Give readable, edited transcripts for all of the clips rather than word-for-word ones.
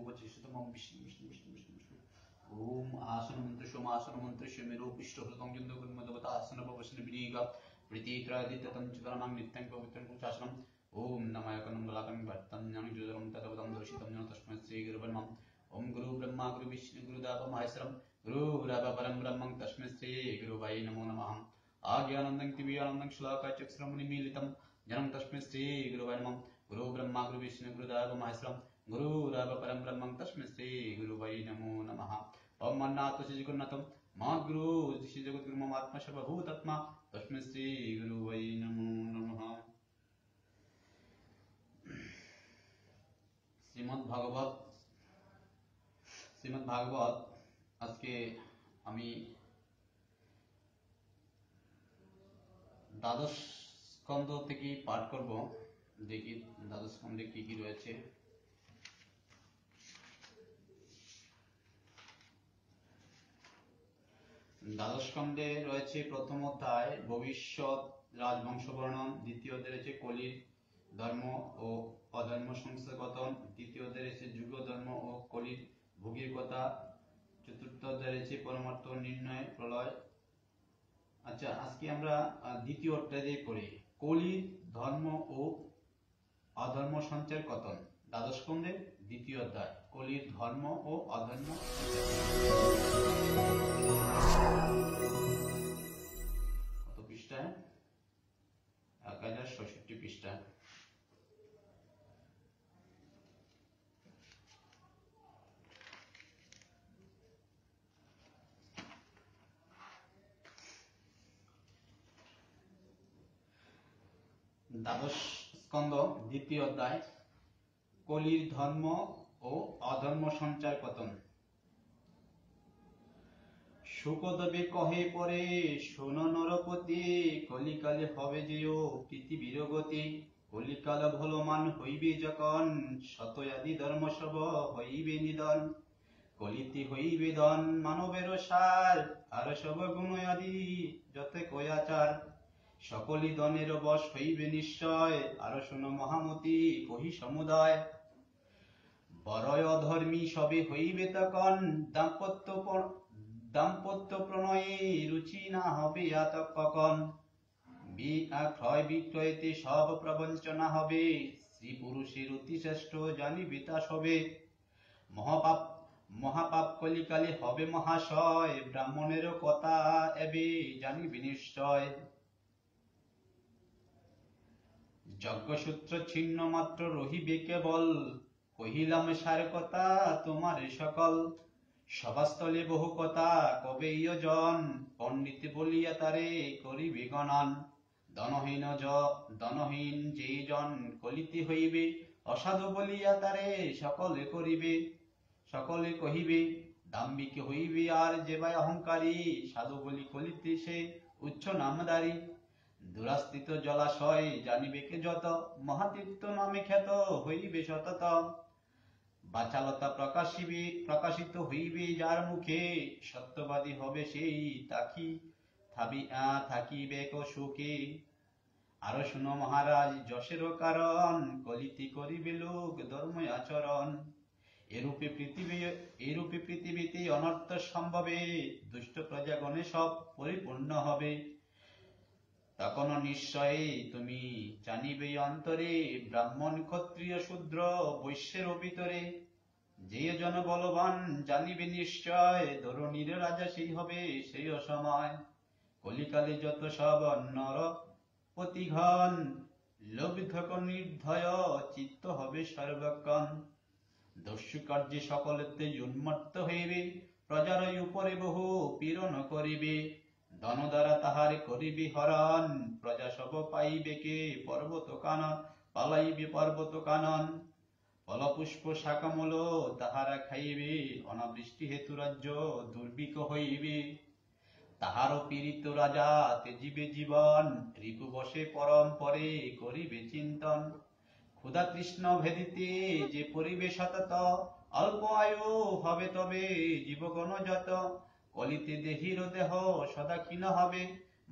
उपचिष्टतमं विष्णु विष्णु विष्णु विष्णु विष्णु ओम आसनमंत्र सोमासनमंत्र शमेरो पिष्टभृतं जन्दगुन्मदवतासनपवसन विरीगा प्रीतित्रादित्यतं चितराणां नित्यं पवित्रं पुंसासनम् ओम नमः कनं गलाकं भट्टं ज्ञानजुदरं तदवदं दर्शितं ज्ञान तस्मै श्री गुरुब्रह्मा ओम गुरु ब्रह्मा गुरु विष्णु गुरुदेव महेश्वरं गुरुरेव परं ब्रह्मं तस्मै श्री गुरुवै नमो नमः आज्ञानन्दं दिव्यानन्दं श्लाकाचक्षुरमुनिमीलितं ज्ञानं तस्मै श्री गुरुवै नमः गुरु ब्रह्मा गुरु विष्णु गुरुदेव महेश्वरं गुरुरेव परं ब्रह्मं तस्मै श्री गुरुवै नमो नमः ओम मन्नाथ श्री जगन्नाथं मा गुरु श्री जगद्गुरु मम आत्मा सर्वभूतात्मा तस्मै श्री गुरुवै नमो नमः। শ্রীমদ্ ভাগবত আজকে আমি দ্বাদশ স্কন্ধ থেকে পাঠ করব। দেখি দ্বাদশ স্কন্ধে কি কি রয়েছে। দ্বাদশ স্কন্ধে রয়েছে প্রথম অধ্যায় ভবিষ্যৎ রাজবংশ বর্ণন, দ্বিতীয় অধ্যায় রয়েছে কলির ধর্ম ও অধর্ম সংস্থাগতন, তৃতীয় অধ্যায় রয়েছে যুগ ধর্ম ও কলির ভোগের কথা, চতুর্থ অধ্যায় রয়েছে পরমার্থ নির্ণয় প্রলয়। আচ্ছা, আজকে আমরা দ্বিতীয় অধ্যায়ে পড়ি কলির ধর্ম ও অধর্ম সঞ্চার কতন। দ্বাদশ স্কন্ধের দ্বিতীয় অধ্যায় কলির ধর্ম ও অধর্ম। কত পৃষ্ঠায়? 1066 পৃষ্ঠা। দ্বাদশ স্কন্ধ দ্বিতীয় অধ্যায় কলির ধর্ম ও অধর্ম সঞ্চার পতন। শুকদেবে কহে পরে শোন নরপতি, কলিকালে হবে যেও পৃথিবীর গতি। কলিকাল ভলমান হইবে যখন, শতয়াদি ধর্ম সব হইবে নিধন। কলিতে হইবে ধন মানবের সার, আর সব গুণ আদি যত কয়াচার। সকলি দনের বশ হইবে নিশ্চয়, আর শোনো মহামতি কহি সমুদয়। বরয় অধর্মী সবে হইবে তখন, দাম্পত্য প্রণয়ে রুচি না হবে আতক কখন। ক্রয় বিক্রয়তে সব প্রবঞ্চনা হবে, স্ত্রী পুরুষের অতি শ্রেষ্ঠ জানিবে তা সবে। মহাপাপ কলিকালে হবে মহাশয়, ব্রাহ্মণের কথা এবে জানিবে নিশ্চয়। যজ্ঞসূত্র ছিন্ন মাত্র রহিবে কেবল, কহিলাম সার কথা তোমার সকল। সভাস্থলে বহু কথা কবে জন, পণ্ডিত বলিয়া তারে করিবে গণন। ধনহীন যে জন কলিতে হইবে, অসাধু বলিয়া তারে সকলে কহিবে। দাম্ভিক হইবে আর যে বা অহংকারী, সাধু বলি কলিতে সে উচ্চ নামদারি। দুরাস্থিত জলাশয় জানিবে কে যত, মহাতীর্থ নামে খ্যাত হইবে সতত। বাচালতা প্রকাশিত হইবে যার মুখে, সত্যবাদী হবে সেই থাকিবে সুখে। আরো শুনো মহারাজ যশের কারণ, কলিতে করিবে লোক ধর্ম আচরণ। এরূপে পৃথিবীতে অনর্থ সম্ভবে, দুষ্ট প্রজাগণে সব পরিপূর্ণ হবে। তখন নিশ্চয়ই তুমি জানিবে অন্তরে, ব্রাহ্মণ ক্ষত্রিয় শূদ্র বৈশ্যের ভিতরে। যে জন বলবান জানিবে নিশ্চয়, ধরণীর রাজা সেই হবে সেই অসময়। কলিকালে যত সব নরপতিগণ, লোভধক নির্দয় চিত্ত হবে সর্বক্ষণ। দস্যু কার্যে সকলেতে উন্মত্ত হইবে, প্রজার উপরে বহু পীড়ন করিবে। ধন দ্বারা তাহার করিবে হরণ, প্রজা সব পাইবে কে পালাইবে পর্বত কানন। ফলপুষ্প শাকমূল তাহারা খাইবে, অনাবৃষ্টি হেতু রাজ্য দুর্ভিক্ষ হইবে। তাহারও পীড়িত রাজা তেজিবে জীবন, রিপু বসে পরম পরে করিবে চিন্তন। ক্ষুধা তৃষ্ণ ভেদিতে যে পরিবে সতত, অল্প আয়ু হবে তবে জীবগণ যত। কলিতে দেহির দেহ সদা ক্ষীণ হবে,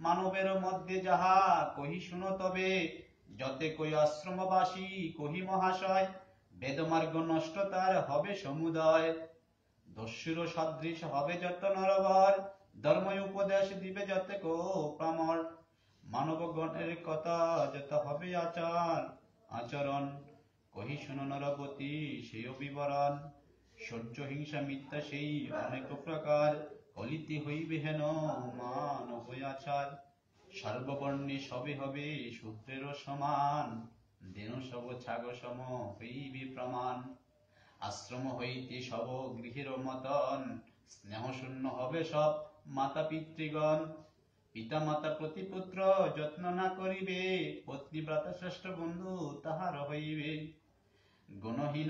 মানবের মধ্যে যাহা কহি শুনো তবে। যতে কই আশ্রমবাসী কহি মহাশয়, বেদমার্গ নষ্ট তার হবে সমুদয়, দস্যুর সদৃশ হবে যত নরবর, ধর্ম উপদেশ দিবে যত কো প্রামর, মানব গণের কথা যত হবে আচরণ, কহি শুনো নরপতি সেই বিবরণ, সহ্য হিংসা মিথ্যা সেই অনেক প্রকার, কলিতে হইবে হেন মানব আচার, সর্ববর্ণে সবে হবে শূদ্রেরও সমান, দেন সব ছাগ সম হইবে প্রমাণ, আশ্রম হইতে সব গৃহের মতন, স্নেহ শূন্য হবে সব মাতা পিতৃগণ, পিতা মাতা প্রতি পুত্র যত্ন না করিবে, পত্নী ভ্রাতা শ্রেষ্ঠ বন্ধু তাহার হইবে, গুণহীন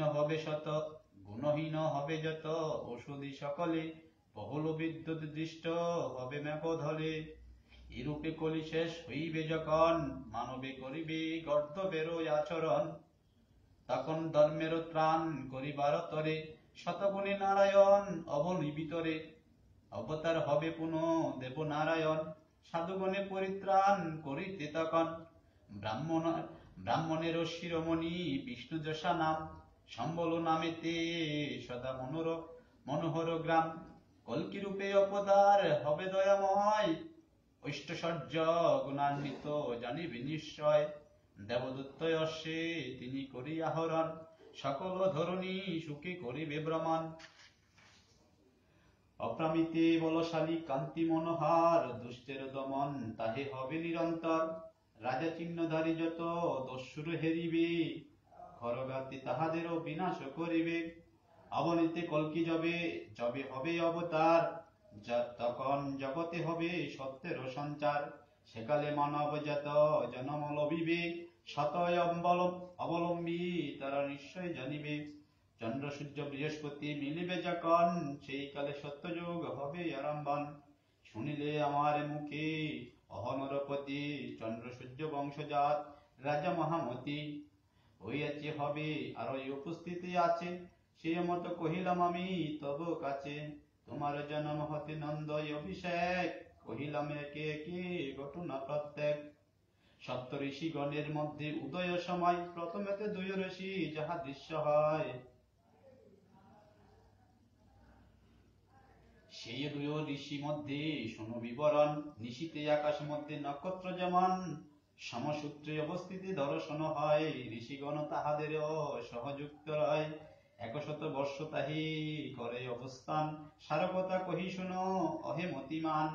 হবে যত ঔষধি সকলে, বহুল বিদ্যুৎ দৃষ্ট হবে মেঘধলে, এরূপে কলি শেষ হইবে যখন, মানবে করিবে গর্দবের আচরণ, তখন ধর্মের ত্রাণ করিবার তরে, শতগুণী নারায়ণ অবনী ভিতরে, অবতার হবে পুনঃ দেব নারায়ণ, সাধুগণে পরিত্রাণ করিতে তখন, ব্রাহ্মণের শিরোমণি বিষ্ণু যশা নাম, সম্বল নামেতে সদা মনোহর গ্রাম, কল্কি রূপে অবতার হবে দয়াময়, ঐষ্টশর্য গুণান্বিত জানিবে নিশ্চয়, দেবদূত অশ্বে তিনি করিয়া হরণ, সকল ধরণী সুখে করিবে ভ্রমণ, অপ্রামিতে বলশালী কান্তি মনোহার, দুষ্টের দমন তাহে হবে নিরন্তর, রাজা চিহ্নধারী যত দস্যুর হেরিবে, খরগাতি তাহাদেরও বিনাশ করিবে, অবনীতে কল্কি যবে হবে অবতার, তখন জগতে হবে সত্যের সঞ্চার, সেকালে মানব জাত জনম লভিবে, শতয় অবলম্বী তারা নিশ্চয় জানিবে, চন্দ্র সূর্য বৃহস্পতি মিলিবে যখন, সেই কালে সত্যযুগ হবে আরম্ভন, শুনিলে আমার মুখে অহনরপতি, চন্দ্র সূর্য বংশজাত রাজা মহামতি, হইয়াছে হবে আরো উপস্থিতি আছে, সেই মতো কহিলাম আমি তব কাছে, তোমার জন্ম হতে নন্দ অভিষেক, কহিলাম একে একে ঘটনা প্রত্যেক, সপ্ত ঋষিগণের মধ্যে উদয় সময়, প্রথমেতে দুই ঋষি যাহা দৃশ্য হয়, সেই দুই ঋষি মধ্যে শোনো বিবরণ, নিশীতে আকাশ মধ্যে নক্ষত্র যেমন সমসূত্রে অবস্থিতি দর্শন হয়, ঋষিগণ তাহাদের সহযুক্ত রয়, 100 বর্ষ তাহি করে অবস্থান, সারকথা কহি শুনো অহে মতিমান,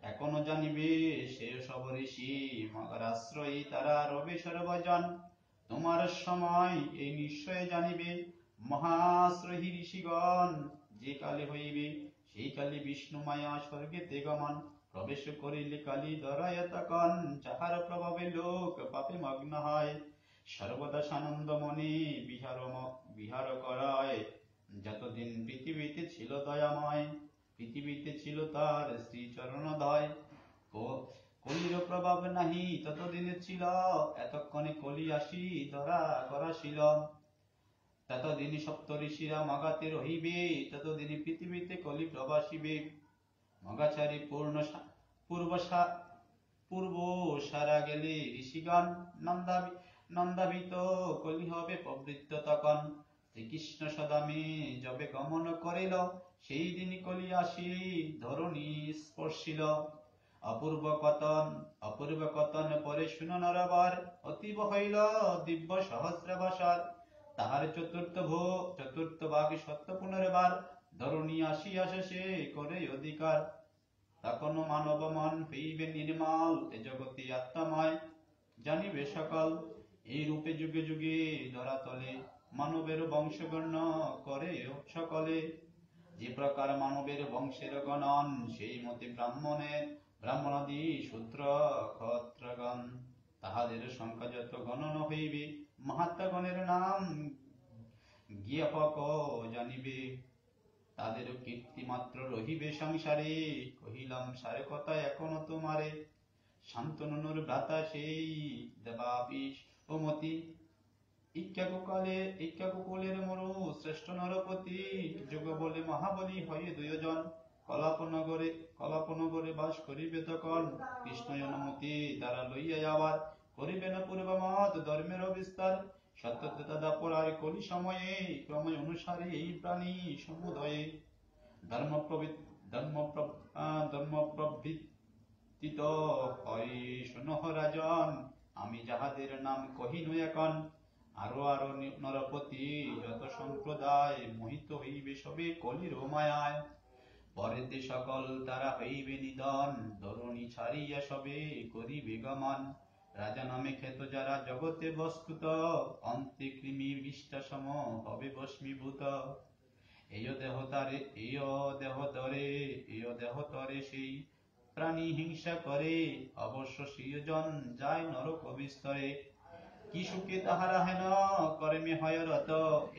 এখনো জানিবে সে সব ঋষি, মগর আশ্রয়ী তারা রবে সর্বজন, তোমার সময় এই নিশ্চয় জানিবে, মহাশ্রয়ী ঋষিগণ যে কালে হইবে, সেই কালে বিষ্ণু মায়া স্বর্গেতে গমন, প্রবেশ করিলে কালী ধরায় তখন, যাহার প্রভাবে লোক পাপে মগ্ন হয়, সর্বদা সানন্দ মনে বিহার করায়, যতদিন পৃথিবীতে ছিল দয়াময়, পৃথিবীতে ছিল তার শ্রীচরণদয়, কলির প্রভাব নাহি ততদিনে ছিল, এতক্ষণে কলি আসি ধরা করাছিল, ততদিনই সপ্ত ঋষিরা মগাতে রহিবে, ততদিনই পৃথিবীতে কলি প্রবাসিবে, মগাচারী পূর্ব সারা গেলে ঋষিগণ, নন্দাভিত কলি হবে প্রবৃত্ত তখন, শ্রীকৃষ্ণ সদামে যবে গমন করিল, সেই দিনই কলি আসি ধরণী স্পর্শিল, অপূর্ব কতন পরে শুনো নরবার, অতীব হইল দিব্য সহস্র বছর, তাহার চতুর্থ ভাগ সত্য পুনর্বার, ধরণী আসিয়া শেষে করে অধিকার, তখন মানব মন হইবে নির্মল, এ জগতে আত্মাময় জানিবে সকল, এই রূপে যুগে যুগে ধরাতলে, মানবের বংশগণ্য করে সকলে, যে প্রকার মানবের বংশের গণন, সেই মতে ব্রাহ্মণাদি শূদ্র ক্ষত্রগণ, তাহাদের সংখ্যা যত গণন হইবে, মহাত্মাগণের নাম জ্ঞাপক জানিবে, তাদের কীর্তি মাত্র রহিবে সংসারে, কহিলাম সারে কথা এখনো তোমারে, শান্তনুর ভ্রাতা সেই দেবাবিষ ও মতি, ইক্ষ্বাকুকুলের মরু শ্রেষ্ঠ নরপতি, যুগ বলে মহাবলী হয়ে দুইজন, কলাপনগরে বাস করিবে তখন, কৃষ্ণ অনুমতি দ্বারা লইয়া আবার করিবে না পূর্বমত ধর্মের বিস্তার, সত্যতা দাপরায় কলি সময়ে ক্রমে অনুসারে এই প্রাণী সমুদয়ে ধর্ম প্রবৃত্তিত হয় শোনহ রাজন, আমি যাহাদের নাম কহিনু এখন। আরো আরো নরপতি যত সম্প্রদায় মোহিত হইবে সবে কলির মায়ায়। পরেতে সকল তারা হইবে নিধন, ধরণী ছাড়িয়া সবে করিবে গমন। রাজা নামে খ্যাত যারা জগতে বস্তুত, অন্তে কৃমি বিষ্ঠা সম হবে ভস্মীভূত। এয় দেহ তরে সেই প্রাণী হিংসা করে, অবশ্য সিয়োজন যায় নরক বিস্তরে। কি সুখে তাহারা হেন কর্মে হয় রত,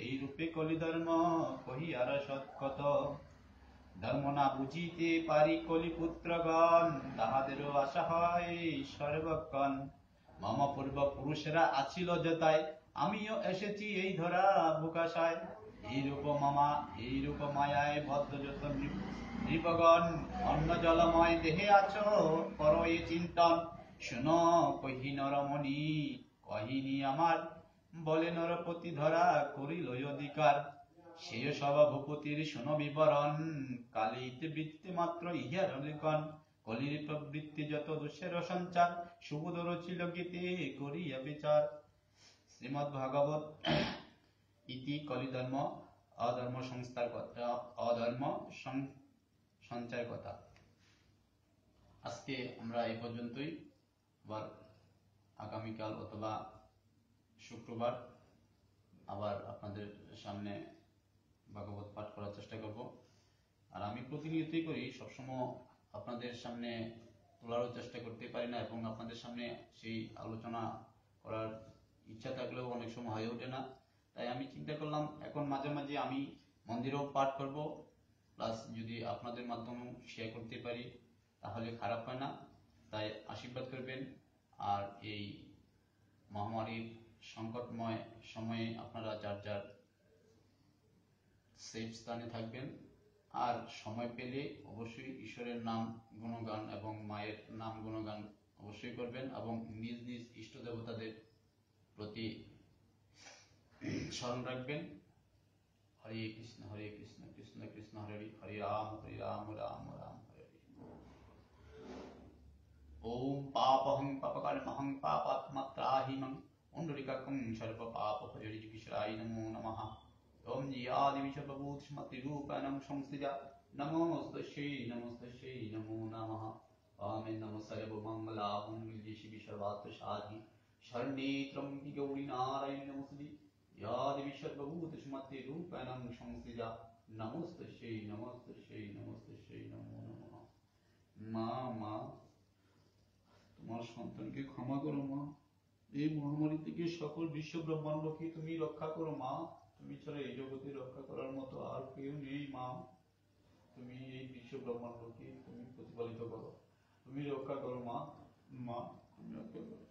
এই রূপে কলি ধর্ম কহিয়ার সৎকত। ধর্ম না বুঝিতে পারি কলিপুত্রগণ, তাহাদেরও আশা হয় সর্বক্ষণ। মম পূর্ব পুরুষেরা আছিল যথায়, আমিও এসেছি এই ধরা বুকাশায়। এই রূপ মায়ায় বদ্ধ যত নৃপগণ, অন্ন জলময় দেহে আছো কর এ চিন্তন। শুনো কহি নরমণি কহিনি আমার, বলে নরপতি ধরা করিল অধিকার। সেয় সভা ভূপতির শুনো বিবরণ, কালিতে বৃত্তি মাত্র ইহার লিখন। কলির প্রবৃত্তি যত দোষের সঞ্চার, সুবোধ রচিল গীতে করিয়া বিচার। শ্রীমদ্ ভাগবত ইতি কলিধর্ম অধর্ম সঞ্চার কথা। আজকে আমরা এই পর্যন্তই। আবার আগামীকাল অথবা শুক্রবার আবার আপনাদের সামনে ভাগবত পাঠ করার চেষ্টা করব। আর আমি প্রতিনিয়তই করি, সবসময় আপনাদের সামনে তোলারও চেষ্টা করতে পারি না, এবং আপনাদের সামনে সেই আলোচনা করার ইচ্ছা থাকলেও অনেক সময় হয়ে ওঠে না। তাই আমি চিন্তা করলাম এখন মাঝে মাঝে আমি মন্দিরেও পাঠ করব, প্লাস যদি আপনাদের মাধ্যমেও শেয়ার করতে পারি তাহলে খারাপ হয় না। তাই আশীর্বাদ করবেন। আর এই মহামারীর সংকটময় সময়ে আপনারা যার যার সেফ স্থানে থাকবেন। আর সময় পেলে অবশ্যই ঈশ্বরের নাম গুণগান এবং মায়ের নাম গুণগান অবশ্যই করবেন, এবং নিজ নিজ ইষ্ট দেবতাদের প্রতি স্মরণ রাখবেন। হরে কৃষ্ণ কৃষ্ণ কৃষ্ণ হরে হরে, হরে রাম রাম রাম হরে হরে। ওম পাপহং পাপকর্মহং পাপাত্মত্রাহিমং পুণ্ডরিকাকং সর্ব পাপ পরিহরিষায় নমো নমঃ। ওম জিয়াদিবি সর্বভূতস্মৃতিরূপাণং সংস্থিতা, নমোস্তস্যৈ নমো নমঃ। ওম নমো সর্বমঙ্গলামঙ্গল্যে শিবে সর্বার্থসাধিকে, শরণ্যে ত্র্যম্বকে গৌরী নারায়ণী নমোস্তুতে। या देवी सर्वभूतस्मृतिरूपेण संस्थिता, नमोस्तस्यै नमो नमः। মা তোমার সন্তানকে ক্ষমা করো মা, এই মহামারী থেকে সকল বিশ্ব ব্রহ্মাণ্ডকে তুমি রক্ষা করো মা। তুমি ছাড়া এই জগতে রক্ষা করার মতো আর কেউ নেই মা। তুমি এই বিশ্ব ব্রহ্মাণ্ডকে তুমি প্রতিপালিত করো, তুমি রক্ষা করো মা। তুমি রক্ষা করো।